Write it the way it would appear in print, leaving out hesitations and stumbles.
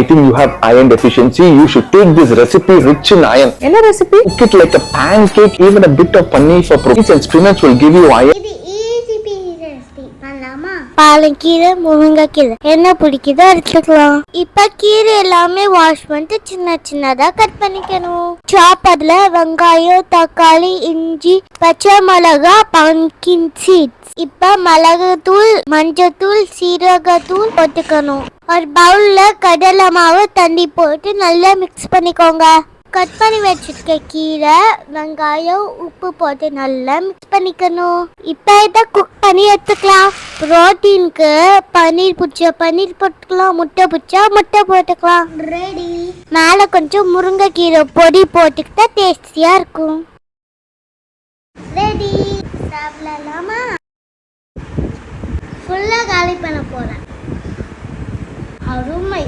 I think you have iron deficiency. You should take this recipe rich in iron. என்ன recipe? Cook it like a pancake. Even a bit of paneer for protein and spinach will give you iron. இது easy peasy recipe பண்ணலாமா? பாலக்கீரை, முருங்கைக்கீரை என்ன பிடிக்குதோ எடுத்துக்கலாம். இப்ப கீரை எல்லாமே வாஷ் பண்ணிட்டு சின்ன சின்னதா கட் பண்ணிக்கணும். சாப்பர்ல வெங்காயம், தக்காளி, இஞ்சி, பச்சை மிளகா, பம்கின் சீட்ஸ். இப்ப மிளகுத்தூள், மஞ்சத்தூள், சீரகத்தூள் போட்டுக்கணும். ஒரு பவுல்ல கடலை மாவு தண்ணி போட்டு நல்லா மிக்ஸ் பண்ணிக்கோங்க. கட் பண்ணி வச்சிருக்க கீரை, வெங்காயம், உப்பு போட்டு நல்லா மிக்ஸ் பண்ணிக்கணும். இப்போ இதை குக் பண்ணி எடுத்துக்கலாம். ப்ரோட்டீனுக்கு பன்னீர் பிடிச்ச பன்னீர் போட்டுக்கலாம், முட்டை பிடிச்சா முட்டை போட்டுக்கலாம். ரெடி. மேலே கொஞ்சம் முருங்கைக்கீரை பொடி போட்டுக்கிட்டா டேஸ்டியாக இருக்கும். ரெடி. சாப்பிடலாமா? ஃபுல்லாக காலி பண்ண போகிறேன். அருமை.